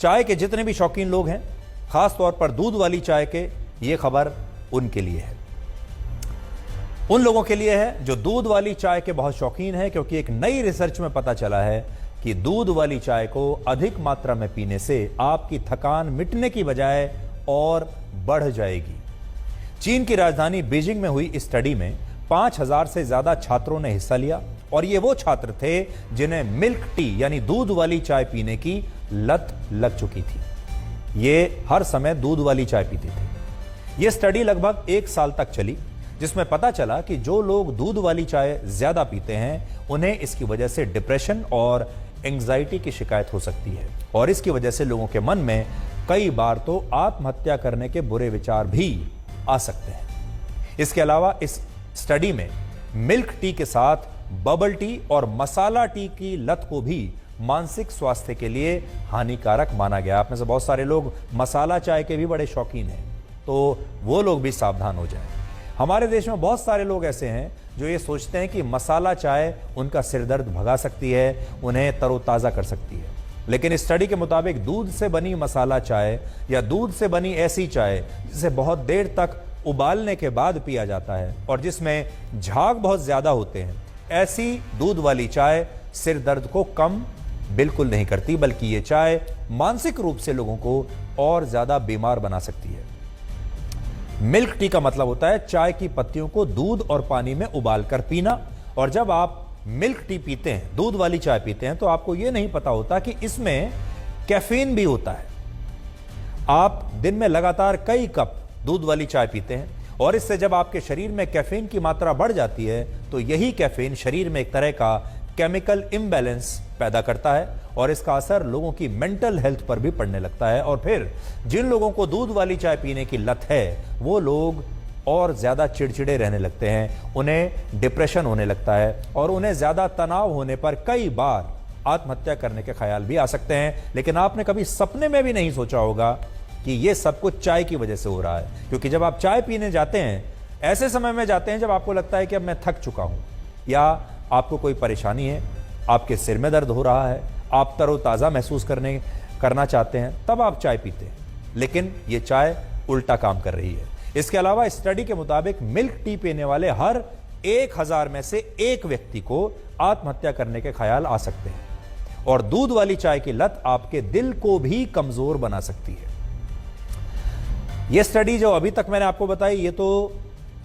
चाय के जितने भी शौकीन लोग हैं, खास तौर पर दूध वाली चाय के, ये खबर उनके लिए है। उन लोगों के लिए है जो दूध वाली चाय के बहुत शौकीन हैं, क्योंकि एक नई रिसर्च में पता चला है कि दूध वाली चाय को अधिक मात्रा में पीने से आपकी थकान मिटने की बजाय और बढ़ जाएगी। चीन की राजधानी बीजिंग में हुई इस स्टडी में 5000 से ज्यादा छात्रों ने हिस्सा लिया, और ये वो छात्र थे जिन्हें मिल्क टी यानी दूध वाली चाय पीने की लत लग चुकी थी। ये हर समय दूध वाली चाय पीते थे। यह स्टडी लगभग 1 साल तक चली, जिसमें पता चला कि जो लोग दूध वाली चाय ज्यादा पीते हैं उन्हें इसकी वजह से डिप्रेशन और एंग्जाइटी की शिकायत हो सकती है, और इसकी वजह से लोगों के मन में कई बार तो आत्महत्या करने के बुरे विचार भी आ सकते हैं। इसके अलावा इस स्टडी में मिल्क टी के साथ बबल टी और मसाला टी की लत को भी मानसिक स्वास्थ्य के लिए हानिकारक माना गया। आप में से बहुत सारे लोग मसाला चाय के भी बड़े शौकीन हैं, तो वो लोग भी सावधान हो जाएं। हमारे देश में बहुत सारे लोग ऐसे हैं जो ये सोचते हैं कि मसाला चाय उनका सिरदर्द भगा सकती है, उन्हें तरोताज़ा कर सकती है। लेकिन इस स्टडी के मुताबिक दूध से बनी मसाला चाय या दूध से बनी ऐसी चाय जिसे बहुत देर तक उबालने के बाद पिया जाता है और जिसमें झाग बहुत ज्यादा होते हैं, ऐसी दूध वाली चाय सिर दर्द को कम बिल्कुल नहीं करती, बल्कि ये चाय मानसिक रूप से लोगों को और ज्यादा बीमार बना सकती है। मिल्क टी का मतलब होता है चाय की पत्तियों को दूध और पानी में उबालकर पीना, और जब आप मिल्क टी पीते हैं, दूध वाली चाय पीते हैं, तो आपको यह नहीं पता होता कि इसमें कैफीन भी होता है। आप दिन में लगातार कई कप दूध वाली चाय पीते हैं, और इससे जब आपके शरीर में कैफीन की मात्रा बढ़ जाती है तो यही कैफीन शरीर में एक तरह का केमिकल इम्बैलेंस पैदा करता है, और इसका असर लोगों की मेंटल हेल्थ पर भी पड़ने लगता है। और फिर जिन लोगों को दूध वाली चाय पीने की लत है, वो लोग और ज्यादा चिड़चिड़े रहने लगते हैं, उन्हें डिप्रेशन होने लगता है, और उन्हें ज्यादा तनाव होने पर कई बार आत्महत्या करने के ख्याल भी आ सकते हैं। लेकिन आपने कभी सपने में भी नहीं सोचा होगा कि यह सब कुछ चाय की वजह से हो रहा है, क्योंकि जब आप चाय पीने जाते हैं, ऐसे समय में जाते हैं जब आपको लगता है कि अब मैं थक चुका हूं, या आपको कोई परेशानी है, आपके सिर में दर्द हो रहा है, आप तरोताज़ा महसूस करना चाहते हैं, तब आप चाय पीते हैं। लेकिन ये चाय उल्टा काम कर रही है। इसके अलावा स्टडी के मुताबिक मिल्क टी पीने वाले हर 1000 में से 1 व्यक्ति को आत्महत्या करने के ख्याल आ सकते हैं, और दूध वाली चाय की लत आपके दिल को भी कमजोर बना सकती है। यह स्टडी जो अभी तक मैंने आपको बताई, ये तो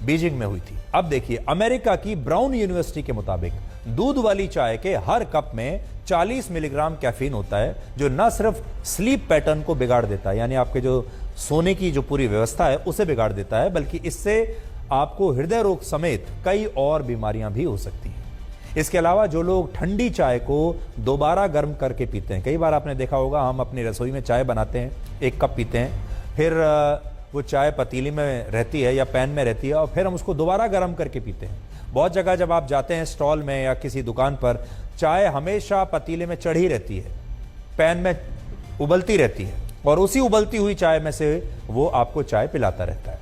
बीजिंग में हुई थी। अब देखिए, अमेरिका की ब्राउन यूनिवर्सिटी के मुताबिक दूध वाली चाय के हर कप में 40 मिलीग्राम कैफीन होता है, जो न सिर्फ स्लीप पैटर्न को बिगाड़ देता है, यानी आपके जो सोने की जो पूरी व्यवस्था है उसे बिगाड़ देता है, बल्कि इससे आपको हृदय रोग समेत कई और बीमारियां भी हो सकती हैं। इसके अलावा जो लोग ठंडी चाय को दोबारा गर्म करके पीते हैं, कई बार आपने देखा होगा, हम अपनी रसोई में चाय बनाते हैं, 1 कप पीते हैं, फिर वो चाय पतीली में रहती है या पैन में रहती है, और फिर हम उसको दोबारा गर्म करके पीते हैं। बहुत जगह जब आप जाते हैं स्टॉल में या किसी दुकान पर, चाय हमेशा पतीले में चढ़ी रहती है, पैन में उबलती रहती है, और उसी उबलती हुई चाय में से वो आपको चाय पिलाता रहता है।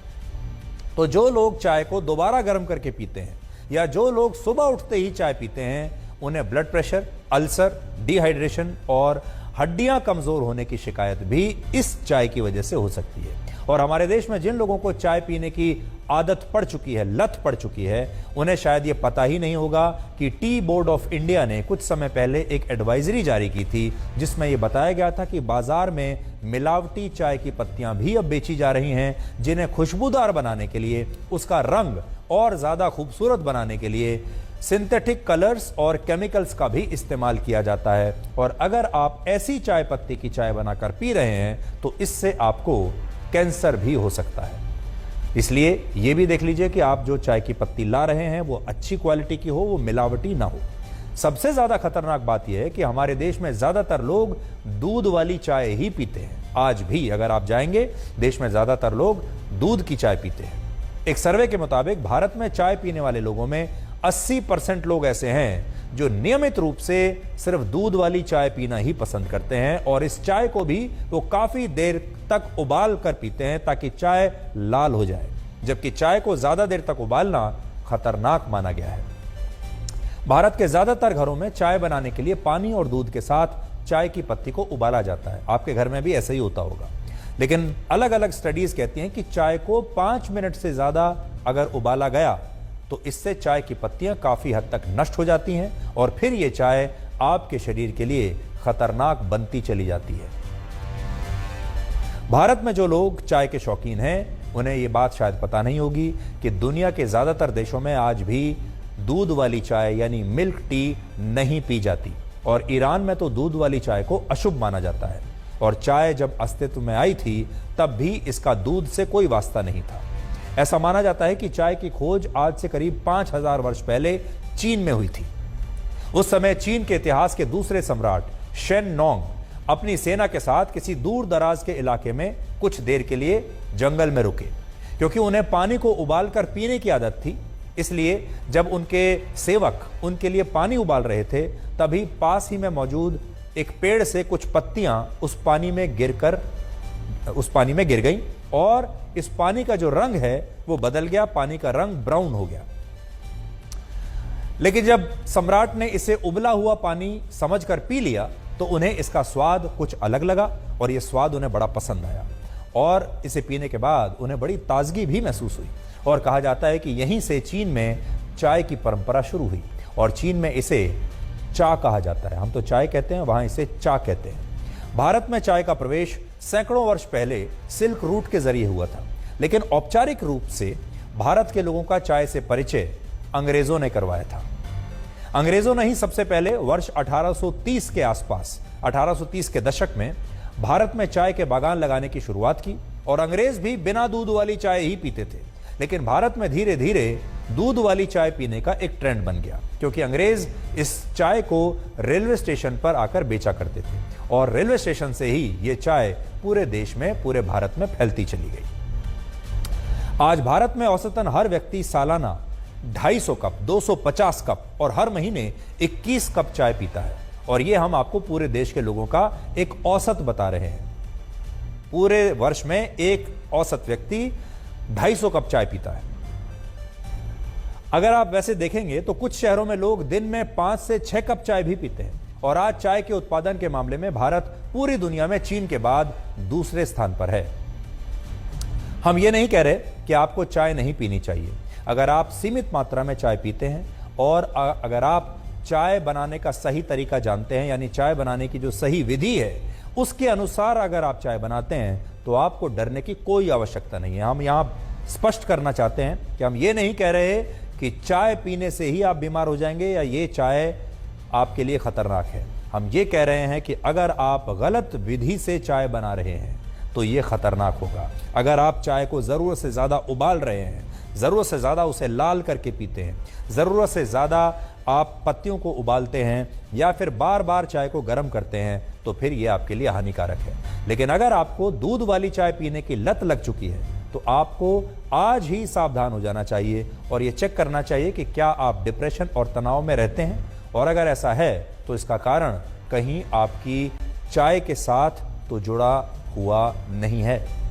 तो जो लोग चाय को दोबारा गर्म करके पीते हैं, या जो लोग सुबह उठते ही चाय पीते हैं, उन्हें ब्लड प्रेशर, अल्सर, डिहाइड्रेशन और हड्डियां कमजोर होने की शिकायत भी इस चाय की वजह से हो सकती है। और हमारे देश में जिन लोगों को चाय पीने की आदत पड़ चुकी है, लत पड़ चुकी है, उन्हें शायद ये पता ही नहीं होगा कि टी बोर्ड ऑफ इंडिया ने कुछ समय पहले एक एडवाइजरी जारी की थी, जिसमें यह बताया गया था कि बाजार में मिलावटी चाय की पत्तियां भी अब बेची जा रही हैं, जिन्हें खुशबूदार बनाने के लिए, उसका रंग और ज्यादा खूबसूरत बनाने के लिए सिंथेटिक कलर्स और केमिकल्स का भी इस्तेमाल किया जाता है। और अगर आप ऐसी चाय पत्ती की चाय बनाकर पी रहे हैं तो इससे आपको कैंसर भी हो सकता है। इसलिए यह भी देख लीजिए कि आप जो चाय की पत्ती ला रहे हैं वो अच्छी क्वालिटी की हो, वो मिलावटी ना हो। सबसे ज्यादा खतरनाक बात यह है कि हमारे देश में ज्यादातर लोग दूध वाली चाय ही पीते हैं। आज भी अगर आप जाएंगे, देश में ज्यादातर लोग दूध की चाय पीते हैं। एक सर्वे के मुताबिक भारत में चाय पीने वाले लोगों में 80% लोग ऐसे हैं जो नियमित रूप से सिर्फ दूध वाली चाय पीना ही पसंद करते हैं, और इस चाय को भी वो काफी देर तक उबाल कर पीते हैं ताकि चाय लाल हो जाए, जबकि चाय को ज्यादा देर तक उबालना खतरनाक माना गया है। भारत के ज्यादातर घरों में चाय बनाने के लिए पानी और दूध के साथ चाय की पत्ती को उबाला जाता है। आपके घर में भी ऐसा ही होता होगा। लेकिन अलग अलग स्टडीज कहती हैं कि चाय को 5 मिनट से ज्यादा अगर उबाला गया तो इससे चाय की पत्तियां काफी हद तक नष्ट हो जाती हैं और फिर ये चाय आपके शरीर के लिए खतरनाक बनती चली जाती है। भारत में जो लोग चाय के शौकीन हैं उन्हें ये बात शायद पता नहीं होगी कि दुनिया के ज्यादातर देशों में आज भी दूध वाली चाय यानी मिल्क टी नहीं पी जाती और ईरान में तो दूध वाली चाय को अशुभ माना जाता है और चाय जब अस्तित्व में आई थी तब भी इसका दूध से कोई वास्ता नहीं था। ऐसा माना जाता है कि चाय की खोज आज से करीब 5000 वर्ष पहले चीन में हुई थी। उस समय चीन के इतिहास के दूसरे सम्राट शेन नोंग अपनी सेना के साथ किसी दूर दराज के इलाके में कुछ देर के लिए जंगल में रुके। क्योंकि उन्हें पानी को उबालकर पीने की आदत थी, इसलिए जब उनके सेवक उनके लिए पानी उबाल रहे थे तभी पास ही में मौजूद एक पेड़ से कुछ पत्तियां उस पानी में गिर गईं और इस पानी का जो रंग है वो बदल गया, पानी का रंग ब्राउन हो गया। लेकिन जब सम्राट ने इसे उबला हुआ पानी समझकर पी लिया तो उन्हें इसका स्वाद कुछ अलग लगा और यह स्वाद उन्हें बड़ा पसंद आया और इसे पीने के बाद उन्हें बड़ी ताजगी भी महसूस हुई और कहा जाता है कि यहीं से चीन में चाय की परंपरा शुरू हुई और चीन में इसे चा कहा जाता है। हम तो चाय कहते हैं, वहां इसे चा कहते हैं। भारत में चाय का प्रवेश सैकड़ों वर्ष पहले सिल्क रूट के जरिए हुआ था, लेकिन औपचारिक रूप से भारत के लोगों का चाय से परिचय अंग्रेजों ने करवाया था। अंग्रेजों ने ही सबसे पहले वर्ष 1830 के आसपास 1830 के दशक में भारत में चाय के बागान लगाने की शुरुआत की और अंग्रेज भी बिना दूध वाली चाय ही पीते थे। लेकिन भारत में धीरे धीरे दूध वाली चाय पीने का एक ट्रेंड बन गया क्योंकि अंग्रेज इस चाय को रेलवे स्टेशन पर आकर बेचा करते थे और रेलवे स्टेशन से ही ये चाय पूरे देश में, पूरे भारत में फैलती चली गई। आज भारत में औसतन हर व्यक्ति सालाना 250 कप, 250 कप और हर महीने 21 कप चाय पीता है और ये हम आपको पूरे देश के लोगों का एक औसत बता रहे हैं। पूरे वर्ष में एक औसत व्यक्ति 250 कप चाय पीता है। अगर आप वैसे देखेंगे तो कुछ शहरों में लोग दिन में 5 से 6 कप चाय भी पीते हैं और आज चाय के उत्पादन के मामले में भारत पूरी दुनिया में चीन के बाद दूसरे स्थान पर है। हम ये नहीं कह रहे कि आपको चाय नहीं पीनी चाहिए। अगर आप सीमित मात्रा में चाय पीते हैं और अगर आप चाय बनाने का सही तरीका जानते हैं, यानी चाय बनाने की जो सही विधि है उसके अनुसार अगर आप चाय बनाते हैं तो आपको डरने की कोई आवश्यकता नहीं है। हम यहाँ स्पष्ट करना चाहते हैं कि हम ये नहीं कह रहे कि चाय पीने से ही आप बीमार हो जाएंगे या ये चाय आपके लिए खतरनाक है। हम ये कह रहे हैं कि अगर आप गलत विधि से चाय बना रहे हैं तो ये खतरनाक होगा। अगर आप चाय को ज़रूरत से ज़्यादा उबाल रहे हैं, ज़रूरत से ज़्यादा उसे लाल करके पीते हैं, ज़रूरत से ज़्यादा आप पत्तियों को उबालते हैं या फिर बार बार चाय को गर्म करते हैं तो फिर ये आपके लिए हानिकारक है। लेकिन अगर आपको दूध वाली चाय पीने की लत लग चुकी है तो आपको आज ही सावधान हो जाना चाहिए और ये चेक करना चाहिए कि क्या आप डिप्रेशन और तनाव में रहते हैं और अगर ऐसा है तो इसका कारण कहीं आपकी चाय के साथ तो जुड़ा हुआ नहीं है।